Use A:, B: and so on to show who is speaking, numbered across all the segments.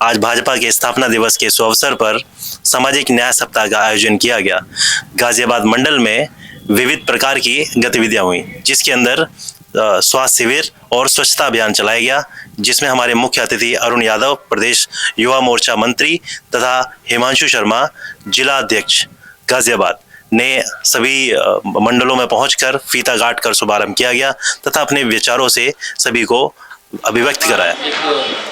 A: आज भाजपा के स्थापना दिवस के शुभ अवसर पर सामाजिक न्याय सप्ताह का आयोजन किया गया। गाजियाबाद मंडल में विविध प्रकार की गतिविधियां हुई, जिसके अंदर स्वास्थ्य शिविर और स्वच्छता अभियान चलाया गया, जिसमें हमारे मुख्य अतिथि अरुण यादव, प्रदेश युवा मोर्चा मंत्री, तथा हिमांशु शर्मा, जिला अध्यक्ष गाजियाबाद ने सभी मंडलों में पहुंचकर फीता गाड़ कर शुभारंभ किया गया तथा अपने विचारों से सभी को अभिव्यक्त कराया।
B: एक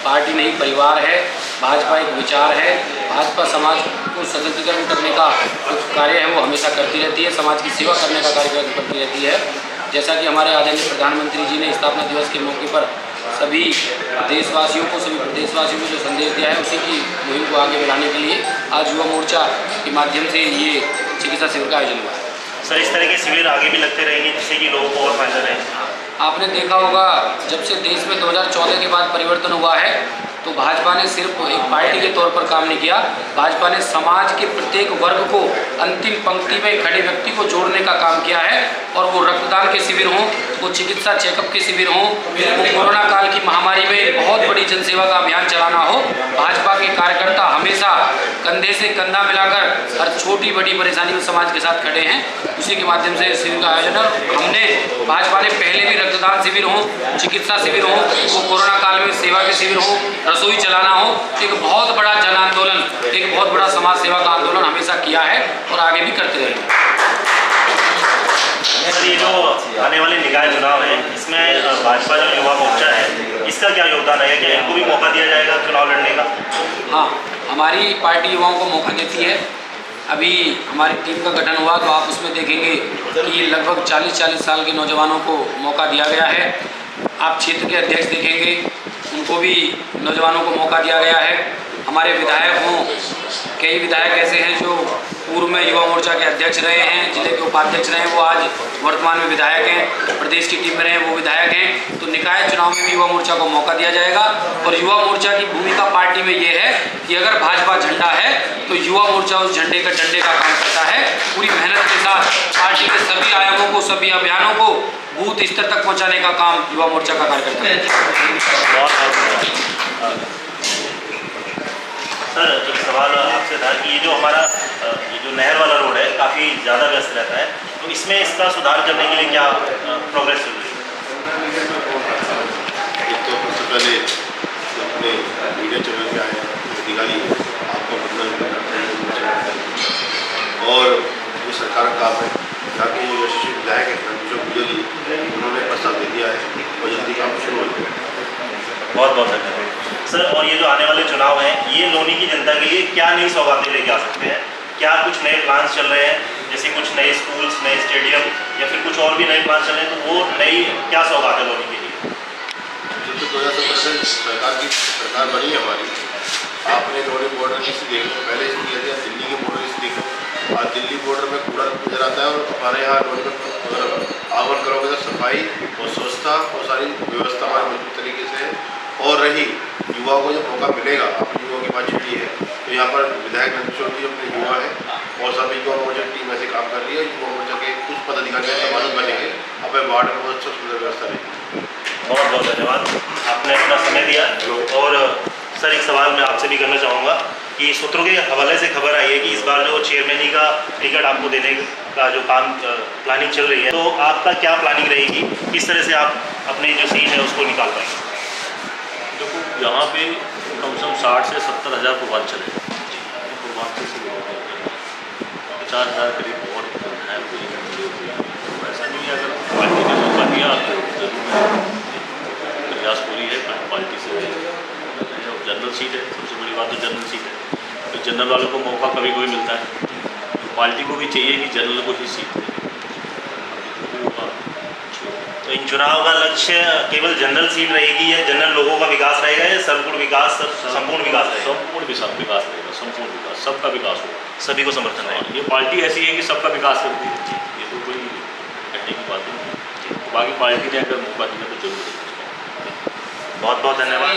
B: पार्टी नहीं, परिवार है। भाजपा एक विचार है। भाजपा समाज को सशक्तिकरण करने का जो कार्य है वो हमेशा करती रहती है, समाज की सेवा करने का कार्यक्रम करती रहती है। जैसा कि हमारे आदरणीय प्रधानमंत्री जी ने स्थापना दिवस के मौके पर सभी देशवासियों को, सभी प्रदेशवासियों को जो संदेश दिया है, उसी की मुहिम को आगे बढ़ाने के लिए आज युवा मोर्चा के माध्यम से ये चिकित्सा शिविर का आयोजन हुआ है।
A: सर, इस तरह के शिविर आगे भी लगते रहेंगे जिससे कि लोगों को और फायदा रहे।
B: आपने देखा होगा, जब से देश में 2014 के बाद परिवर्तन हुआ है तो भाजपा ने सिर्फ एक पार्टी के तौर पर काम नहीं किया। भाजपा ने समाज के प्रत्येक वर्ग को, अंतिम पंक्ति में खड़े व्यक्ति को जोड़ने का काम किया है। और वो रक्तदान के शिविर हों, वो चिकित्सा चेकअप के शिविर हों, वो कोरोना काल की महामारी में बहुत बड़ी जनसेवा का अभियान चलाना हो, भाजपा के कार्यकर्ता हमेशा कंधे से कंधा मिलाकर हर छोटी बड़ी परेशानी में समाज के साथ खड़े हैं। उसी के माध्यम से शिविर का आयोजन हमने, भाजपा ने पहले भी रक्तदान शिविर हो, चिकित्सा शिविर हो, वो कोरोना काल में सेवा के शिविर हो, रसोई चलाना हो, एक बहुत बड़ा जन आंदोलन, एक बहुत बड़ा समाज सेवा का आंदोलन हमेशा किया है और आगे भी करते रहेंगे।
A: सर, ये जो आने वाले निकाय चुनाव है, इसमें भाजपा जो युवा मोर्चा है, इसका क्या योगदान है? क्या इनको भी मौका दिया जाएगा चुनाव लड़ने का?
B: हाँ, हमारी पार्टी युवाओं को मौका देती है। अभी हमारी टीम का गठन हुआ तो आप उसमें देखेंगे कि लगभग 40 साल के नौजवानों को मौका दिया गया है। आप क्षेत्र के अध्यक्ष देखेंगे, उनको भी नौजवानों को मौका दिया गया है। हमारे विधायक हों, कई विधायक ऐसे हैं जो पूर्व में युवा मोर्चा के अध्यक्ष रहे हैं, जिले के उपाध्यक्ष रहे हैं, वो आज वर्तमान में विधायक हैं, प्रदेश की टीम में रहे वो विधायक हैं। तो निकाय चुनाव में भी युवा मोर्चा को मौका दिया जाएगा। और युवा मोर्चा की भूमिका पार्टी में ये है कि अगर भाजपा झंडा है तो युवा मोर्चा उस झंडे का डंडे का काम करता है। पूरी मेहनत के साथ पार्टी के सभी आयामों को, सभी अभियानों को बूथ स्तर तक पहुँचाने का काम युवा मोर्चा का कार्यकर्ता है।
A: सर, एक सवाल आपसे था कि ये जो हमारा ये जो नहर वाला रोड है काफ़ी ज़्यादा व्यस्त रहता है, तो इसमें इसका सुधार करने के लिए क्या प्रोग्रेस चल रही है?
C: एक तो सबसे पहले अपने मीडिया चैनल पे आए अधिकारी आपका और जो सरकार का काम है, ताकि जो यशस्वी विधायक है जो गुजरी, उन्होंने प्रस्ताव दे दिया है और जल्दी काम शुरू हो जाए।
A: बहुत बहुत धन्यवाद सर। और ये जो आने वाले चुनाव हैं, ये लोनी की जनता के लिए क्या नई सौगातें लेके आ सकते हैं? क्या कुछ नए प्लान्स चल रहे हैं, जैसे कुछ नए स्कूल्स, नए स्टेडियम, या फिर कुछ और भी नए प्लान्स चल रहे हैं, तो वो नई क्या सौगात है लोनी के लिए?
C: जब तो 2017 से सरकार बनी है हमारी, आपने लोनी बॉर्डर की स्थिति देखो, पहले स्थिति थी, दिल्ली के बॉर्डर की स्थिति देखो। आज दिल्ली बॉर्डर में कूड़ा नजर आता है और हमारे यहाँ लोनी में अगर आवन करोगे तो सफाई और स्वच्छता और सारी व्यवस्था हमारे मजबूत तरीके से है। और रही युवा को जब मौका मिलेगा, अपनी युवा की बात छिड़ी है, तो यहाँ पर विधायक नंदकिशोर जी अपने युवा है और सभी युवा मोर्चा की टीम ऐसे काम कर रही है। युवा मोर्चा के कुछ पदाधिकारी समाज बनेंगे, अपने वार्ड में बहुत सुंदर व्यवस्था रहेगी।
A: बहुत बहुत धन्यवाद, आपने अपना समय दिया। और सर, एक सवाल मैं आपसे भी करना चाहूँगा कि सूत्रों के हवाले से खबर आई है कि इस बार जो चेयरमैनी का टिकट आपको देने का जो काम प्लानिंग चल रही है, तो आपका क्या प्लानिंग रहेगी? किस तरह से आप अपनी जो सीट है उसको निकाल पाएंगे?
D: देखो, यहाँ पे कम से कम 60 से 70 हज़ार प्रोग्राम चले, प्रोग्राम से 50,000 करीब और है। तो ऐसा नहीं है, अगर पार्टी ने मौका दिया तो जरूर प्रयास पूरी है पार्टी से। और जनरल सीट है, सबसे बड़ी बात तो जनरल सीट है, तो जनरल वालों को मौका कभी कोई मिलता है, तो पार्टी को भी चाहिए कि जनरल को ही सीट दे।
A: तो इन चुनाव का लक्ष्य केवल जनरल सीट रहेगी या जनरल लोगों का विकास रहेगा, या संपूर्ण विकास, संपूर्ण विकास रहेगा?
D: संपूर्ण विकास रहेगा, संपूर्ण विकास, सबका विकास होगा,
A: सभी को समर्थन रहेगा।
D: ये पार्टी ऐसी है कि सबका विकास करती है, ये तो कोई कहने की बात नहीं। तो बाकी पार्टी ने अगर मौका दिया तो जरूर।
A: बहुत बहुत धन्यवाद।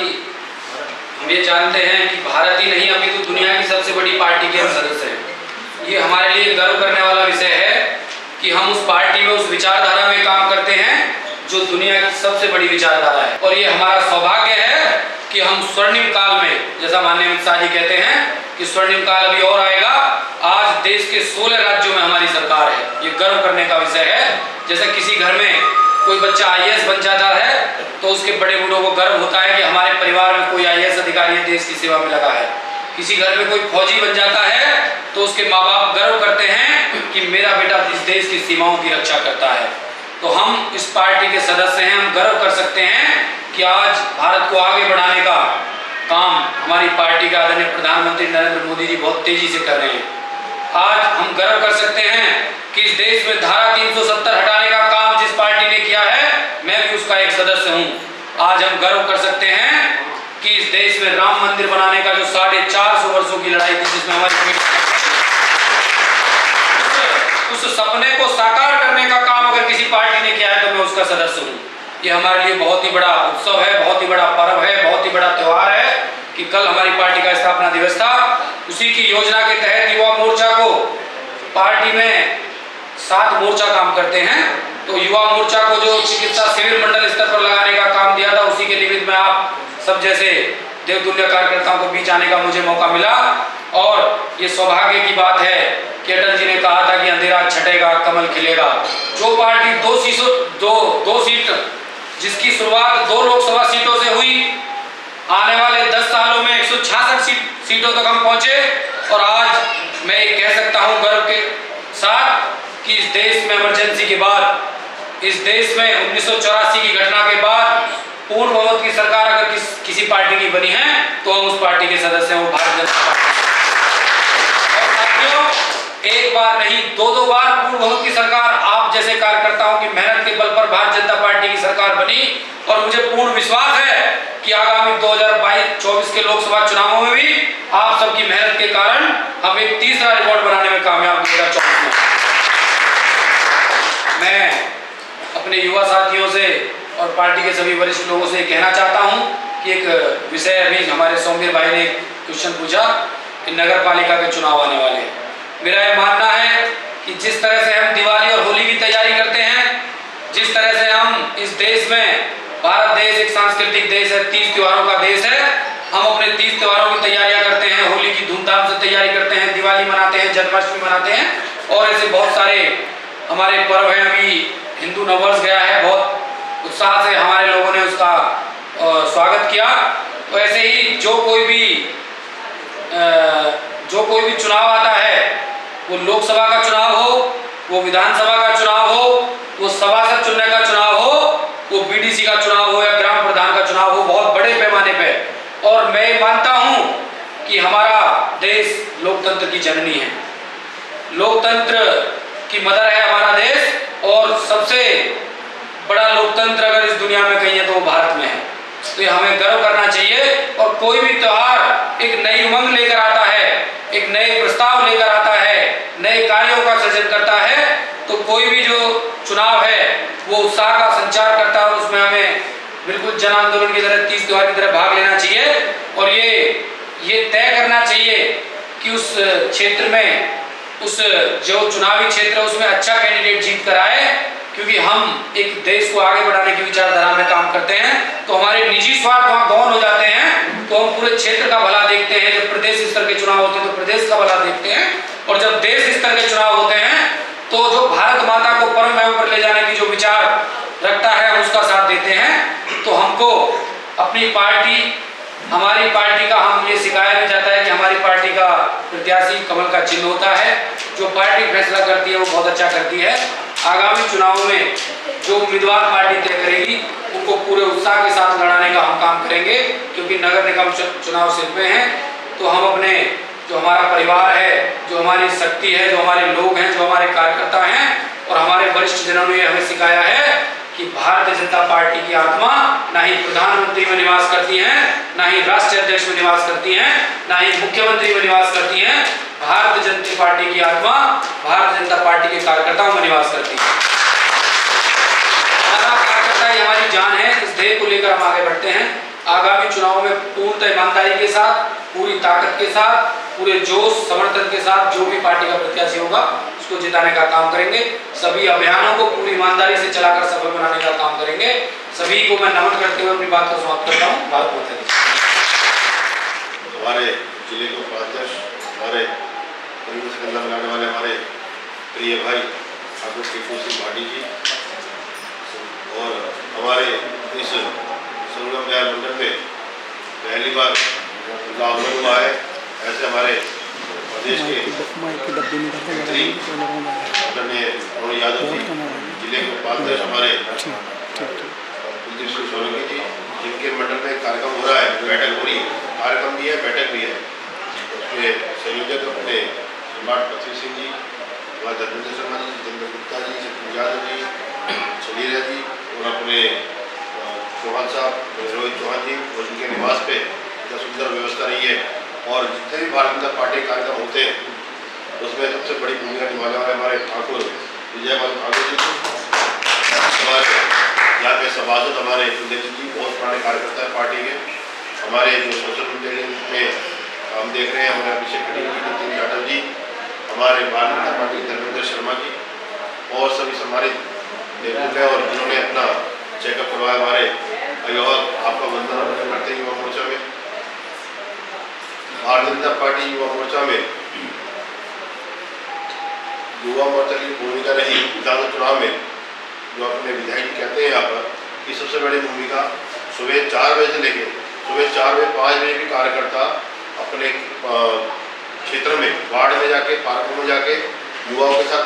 B: हम ये जानते हैं कि भारत ही नहीं, अभी तो दुनिया की सबसे बड़ी पार्टी के हम सदस्य हैं। ये हमारे लिए गर्व करने वाला विषय है कि हम उस पार्टी में, उस विचारधारा में काम करते हैं जो दुनिया की सबसे बड़ी विचारधारा है। और ये हमारा सौभाग्य है कि हम स्वर्णिम काल में, जैसा माननीय अमित शाह जी कहते हैं कि स्वर्णिम काल अभी और आएगा। आज देश के 16 राज्यों में हमारी सरकार है, ये गर्व करने का विषय है। जैसे किसी घर में कोई बच्चा IAS बन जाता है तो उसके बड़े बूढ़ों को गर्व होता है कि हमारे परिवार में कोई IAS अधिकारी देश की सेवा में लगा है। किसी घर में कोई फौजी बन जाता है तो उसके माँ बाप गर्व करते हैं कि मेरा बेटा इस देश की सीमाओं की रक्षा करता है। तो हम इस पार्टी के सदस्य हैं, हम गर्व कर सकते हैं कि आज भारत को आगे बढ़ाने का काम हमारी पार्टी के आदरणीय प्रधानमंत्री नरेंद्र मोदी जी बहुत तेजी से कर रहे हैं। आज हम गर्व कर सकते हैं कि इस देश में धारा 370 हटाने का काम जिस पार्टी ने किया है, मैं भी उसका एक सदस्य हूं। आज हम गर्व कर सकते हैं कि इस देश में राम मंदिर बनाने का जो 450 वर्षों की लड़ाई थी, जिसमें हमारी उस सपने को साकार करने का काम अगर किसी पार्टी ने किया है तो मैं उसका सदस्य हूँ। ये हमारे लिए बहुत ही बड़ा उत्सव है, बहुत ही बड़ा पर्व है, बहुत ही बड़ा त्यौहार है कि कल हमारी पार्टी का स्थापना दिवस था। उसी की योजना के तहत युवा मोर्चा को पार्टी में 7 मोर्चा काम करते हैं, तो युवा मोर्चा को जो चिकित्सा शिविर मंडल स्तर पर लगाने का काम दिया था, उसी के निमित्त में आप सब जैसे देवतुल्य कार्यकर्ताओं के बीच आने का मुझे मौका मिला। और ये सौभाग्य की बात है कि अटल जी ने कहा था कि अंधेरा छटेगा कमल खिलेगा। जो पार्टी दो सीट जिसकी शुरुआत 2 लोकसभा सीटों से हुई, आने वाले 10 सालों में 166 सीटों तक हम पहुंचे। और आज मैं ये कह सकता हूं गर्व के साथ कि इस देश में इमरजेंसी के बाद, इस देश में 1984 की घटना के बाद पूर्ण बहुमत की सरकार अगर किसी पार्टी की बनी है तो हम उस पार्टी के सदस्य हैं, वो भारतीय जनता पार्टी। और साथियों, एक बार नहीं 2 बार पूर्ण बहुमत की सरकार आप जैसे कार्यकर्ताओं की मेहनत के बल पर भारतीय जनता पार्टी की सरकार बनी। और मुझे पूर्ण विश्वास है कि आगामी 2022-24 के लोकसभा चुनावों में भी आप सबकी मेहनत के कारण हम एक तीसरा रिकॉर्ड बनाने में कामयाब 2024 में। मैं अपने युवा साथियों से और पार्टी के सभी वरिष्ठ लोगों से कहना चाहता हूं कि एक विषय अभी हमारे सौम्य भाई ने क्वेश्चन पूछा कि नगर पालिका के चुनाव आने वाले हैं। मेरा यह मानना है कि जिस तरह से हम दिवाली और होली की तैयारी करते हैं, जिस तरह से हम इस देश में, भारत देश एक सांस्कृतिक देश है, 30 त्योहारों का देश है, हम अपने 30 त्योहारों की तैयारियां करते हैं, होली की धूमधाम से तैयारी करते हैं, दिवाली मनाते हैं, जन्माष्टमी मनाते हैं और ऐसे बहुत सारे हमारे पर्व हैं। अभी हिंदू नववर्ष गया है, बहुत उत्साह से हमारे लोगों ने उसका स्वागत किया। तो ऐसे ही जो कोई भी चुनाव आता है, वो लोकसभा का चुनाव हो, वो विधानसभा का चुनाव हो, वो सभासद चुनने का चुनाव हो, वो BDC का चुनाव हो या ग्राम प्रधान का चुनाव हो, बहुत बड़े पैमाने पे। और मैं मानता हूं कि हमारा देश लोकतंत्र की जननी है, लोकतंत्र की मदर है हमारा देश। और सबसे बड़ा लोकतंत्र अगर इस दुनिया में कहीं है तो वो भारत में है। तो ये हमें गर्व करना चाहिए। और कोई भी त्योहार एक नई उमंग लेकर आता है, एक नए प्रस्ताव लेकर आता है, नए कार्यों का सृजन करता है। तो कोई भी जो चुनाव है वो उत्साह का संचार करता है और उसमें हमें बिल्कुल जन आंदोलन की तरह, 30 त्योहार की तरह भाग लेना चाहिए। और ये तय करना चाहिए कि उस क्षेत्र में, उस जो चुनावी क्षेत्र है उसमें अच्छा कैंडिडेट जीत कर आए, क्योंकि हम एक देश को आगे बढ़ाने की विचारधारा में काम करते हैं। तो हमारे निजी स्वार्थ वहाँ गौण हो जाते हैं, तो हम पूरे क्षेत्र का भला देखते हैं। जब प्रदेश स्तर के चुनाव होते हैं तो प्रदेश का भला देखते हैं, और जब देश स्तर के चुनाव होते हैं तो जो भारत माता को परम महत्व पर ले जाने की जो विचार रखता है हम उसका साथ देते हैं। तो हमको अपनी पार्टी, हमारी पार्टी का, हम ये सिखाया भी जाता है कि हमारी पार्टी का प्रत्याशी कमल का चिन्ह होता है। जो पार्टी फैसला करती है वो बहुत अच्छा करती है। आगामी चुनावों में जो उम्मीदवार पार्टी तय करेगी उनको पूरे उत्साह के साथ लड़ाने का हम काम करेंगे, क्योंकि नगर निगम चुनाव सिर पे हैं। तो हम अपने, जो हमारा परिवार है, जो हमारी शक्ति है, जो हमारे लोग हैं, जो हमारे कार्यकर्ता हैं और हमारे वरिष्ठ जनों ने हमें सिखाया है कि भारतीय जनता पार्टी की आत्मा ना ही प्रधानमंत्री में निवास करती है, ना ही राष्ट्रीय अध्यक्ष में निवास करती है, ना ही मुख्यमंत्री में निवास करती है। भारतीय जनता पार्टी की आत्मा भारतीय जनता पार्टी के कार्यकर्ताओं में निवास करती है। हमारा कार्यकर्ता ही हमारी जान है। इस ध्येय को लेकर हम आगे बढ़ते हैं। आगामी चुनाव में पूर्ण ईमानदारी के साथ, पूरी ताकत के साथ, पूरे जोश समर्थन के साथ जो भी पार्टी का प्रत्याशी होगा उसको जिताने का काम करेंगे। सभी अभियानों को पूरी ईमानदारी से चलाकर सफल बनाने का काम करेंगे। सभी को मैं नमन करते हुए अपनी बात को समाप्त करता हूँ। भारत माता की जय।
C: हमारे जिले के उपाध्यक्ष, हमारे परिवेश से गंगा मिलाने वाले हमारे प्रिय भाई ठाकुर टीपू सिंह भाटी जी, और हमारे इस संगम विहार मंडल में पहली बार उनका आगमन हुआ है। ऐसे हमारे प्रदेश के आदरणीय अरुण यादव जी, जिले के उपाध्यक्ष हमारे कुलदीप सिंह सोलंकी जी, जिनके मंडल में कार्यक्रम हो रहा है, बैठक हो रही है, कार्यक्रम भी है, बैठक भी है। उसमें संयोजक अपने सम्राट पृथ्वी सिंह जी, हमारे धर्मेंद्र शर्मा जी, जितेंद्र गुप्ता जी, सचिन यादव जी, छलीरा जी, और अपने चौहान साहब, रोहित चौहान जी, और उनके निवास पे इतना सुंदर व्यवस्था रही है। और जितने भी भारतीय जनता पार्टी कार्यक्रम होते हैं उसमें सबसे बड़ी भूमिका निभाने वाले हमारे ठाकुर विजय ठाकुर जी, हमारे यहाँ के सभासद हमारे इंद्रजीत जी, बहुत पुराने कार्यकर्ता है पार्टी के। हमारे जो सोशल मीडिया में हम देख रहे हैं, हमारे अभिषेक खड़ी जी, नितिन यादव जी, हमारे भारतीय जनता पार्टी धर्मेंद्र शर्मा जी, और सभी सम्मानित नेतृत्व है, और जिन्होंने अपना चेकअप करवाया। हमारे अभिभावक आपका वंदन करते हैं युवा मोर्चा में। भारतीय जनता पार्टी युवा मोर्चा में युवा मोर्चा की भूमिका रही विधानसभा चुनाव में, जो अपने विधायक जी कहते हैं यहाँ पर कि सबसे बड़ी भूमिका सुबह 4 बजे से लेकर सुबह 4 बजे 5 बजे भी कार्यकर्ता अपने क्षेत्र में, वार्ड में जाके, पार्कों में जाके युवाओं के साथ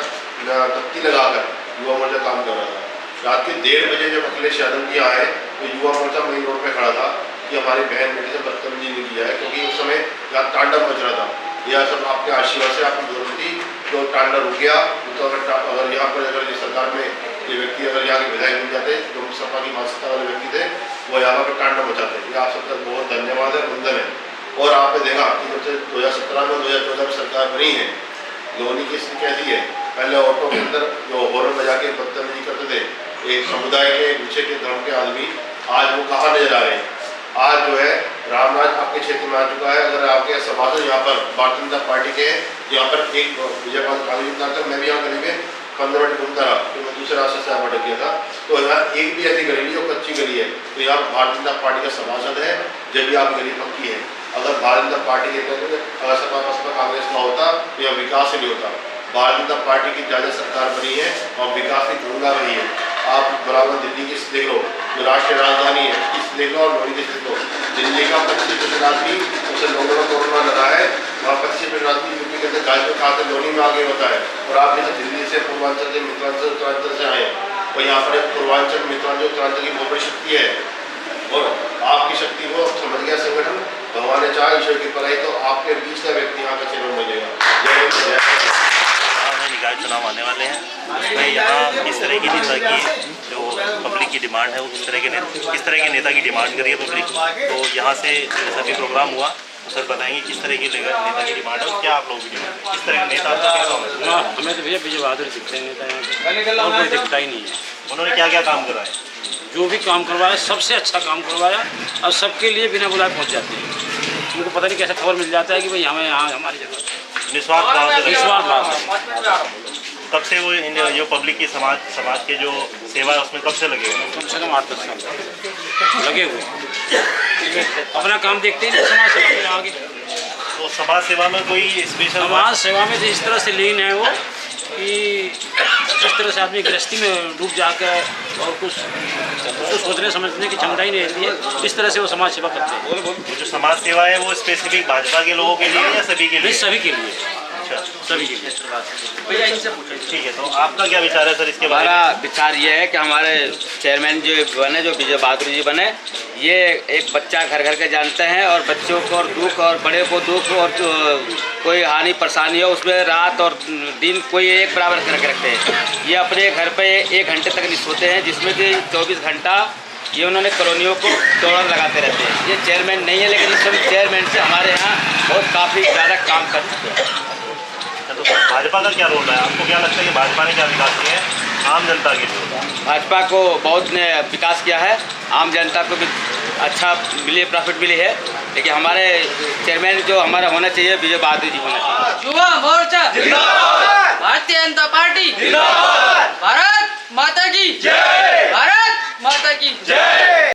C: तख्ती लगाकर युवा मोर्चा काम कर रहा था। रात के 1:30 बजे जब अखिलेश यादव जी आए तो युवा मोर्चा मेन रोड पे खड़ा था कि हमारी बहन बेटी से बदतमीजी नहीं किया है, क्योंकि उस समय यहाँ तांडव मच रहा था। यह सब आपके आशीर्वाद से, आपकी जरूरत थी, तो तांडव रुक गया। तो अगर यहाँ पर अगर ये सरकार में ये व्यक्ति अगर यहाँ के विधायक बन जाते, जो सपा की मानसिकता वाले व्यक्ति थे, वो यहाँ पर तांडव मचाते। ये आप सबका बहुत धन्यवाद है, वंदन है। और आपने देखा कि जब से 2017 में 2014 में सरकार बनी है, लोनी की स्थिति कैसी है। पहले ऑटो के अंदर जो हॉर्न बजा के बदतमीजी करते थे एक समुदाय के, पीछे के धर्म के आदमी, आज वो कहाँ नजर आ रहे हैं। आज जो है रामराज आपके क्षेत्र में आ चुका है। अगर आपके सभासद यहाँ पर भारतीय जनता पार्टी के यहाँ पर एक विजयपाल कागज उतारकर, मैं भी यहाँ गली में 15 मिनट घूमता रहा, तो मैं दूसरे रास्ते से भटक गया था। तो यहाँ एक भी ऐसी गली जो कच्ची गली है, तो यहाँ भारतीय जनता पार्टी का सभासद है, जब भी आपकी गली पक्की है। अगर भारतीय जनता पार्टी के अगर सपा बसपा कांग्रेस का होता तो यह विकास ही नहीं होता। भारतीय जनता पार्टी की ज्यादा सरकार बनी है और विकास की गंगा रही है। आप बराबर दिल्ली की स्थिति देख लो, जो राष्ट्रीय राजधानी है उसकी स्थिति देख लो, और लोनी की स्थिति लो। दिल्ली का 25% आदमी उसे लोगों को कोरोना लगा है, वहाँ 25% आदमी यूपी के अंदर गाजपुर खाते लोनी में आगे होता है। और आप यहाँ दिल्ली से, पूर्वांचल से, मित्रांचल, उत्तरांचल से आए, और यहाँ पर पूर्वांचल, मित्रांचल, उत्तरांचल की बहुत बड़ी शक्ति है। और आपकी शक्ति को समझ गया संगठन, भगवान ने चाहा, ईश्वर की पढ़ाई, तो आपके बीच का व्यक्ति यहाँ का चेयरमैन बनेगा।
A: निकाय चुनाव आने वाले हैं, उसमें यहाँ किस तरह की नेता की जो पब्लिक की डिमांड है, वो किस तरह के नेता की डिमांड करी है पब्लिक। तो यहाँ से जैसा भी प्रोग्राम हुआ सर बताएंगे किस तरह की नेता की डिमांड है और क्या आप लोगों की डिमांड है, किस तरह का नेता आपका कैसा होना चाहिए।
B: हमें तो भैया विजय बहादुर दिखते हैं नेता, यहाँ और कोई दिखता ही नहीं है।
A: उन्होंने क्या क्या काम कराया,
B: जो भी काम करवाया सबसे अच्छा काम करवाया, और सबके लिए बिना बुलाए पहुँच जाते हैं। उनको पता नहीं कैसे खबर मिल जाता है कि भाई हमें यहाँ हमारी जगह
A: निस्वार्थ भाव से तब से वो जो पब्लिक की समाज के जो सेवा है उसमें कब से लगे हुए हैं?
B: कम से कम 8-10 साल लगे हुए। अपना काम देखते ही नहीं समाज सेवा में आगे।
A: तो समाज सेवा में कोई स्पेशल
B: समाज सेवा में तो इस तरह से लीन है वो कि जिस तरह से आदमी गृहस्थी में डूब जाकर और कुछ सोचने समझने की क्षमता ही नहीं रहती है, इस तरह से वो समाज सेवा करते हैं।
A: वो जो समाज सेवा है वो स्पेसिफिक भाजपा के लोगों के लिए या सभी के लिए?
B: सभी के लिए।
A: अच्छा,
B: सभी के लिए।
A: ठीक है, तो आपका क्या विचार है सर इसके बारे में?
E: हमारा विचार ये है कि हमारे चेयरमैन जो बने, जो विजय बहादुर जी बने, ये एक बच्चा घर घर के जानते हैं, और बच्चों को और दुख और बड़े को दुख और कोई हानि परेशानी हो उसमें रात और दिन कोई एक बराबर करके रखते हैं। ये अपने घर पे 1 घंटे तक नहीं सोते हैं, जिसमें कि 24 घंटा ये उन्होंने कॉलोनियों को दौड़ान लगाते रहते हैं। ये चेयरमैन नहीं है, लेकिन इस समय चेयरमैन से हमारे यहाँ बहुत काफ़ी ज़्यादा काम कर चुके हैं।
A: तो भाजपा का क्या रोल है, आपको क्या लगता है कि भाजपा ने क्या विकास किया है आम जनता के लिए?
E: भाजपा को बहुत ने विकास किया है, आम जनता को भी अच्छा मिली, प्रॉफिट मिली है, लेकिन हमारे चेयरमैन जो हमारा होना चाहिए विजय बहादुर जी होना चाहिए।
F: युवा मोर्चा जिंदाबाद, भारतीय जनता पार्टी जिंदाबाद, भारत माता की जय, भारत माता की जय।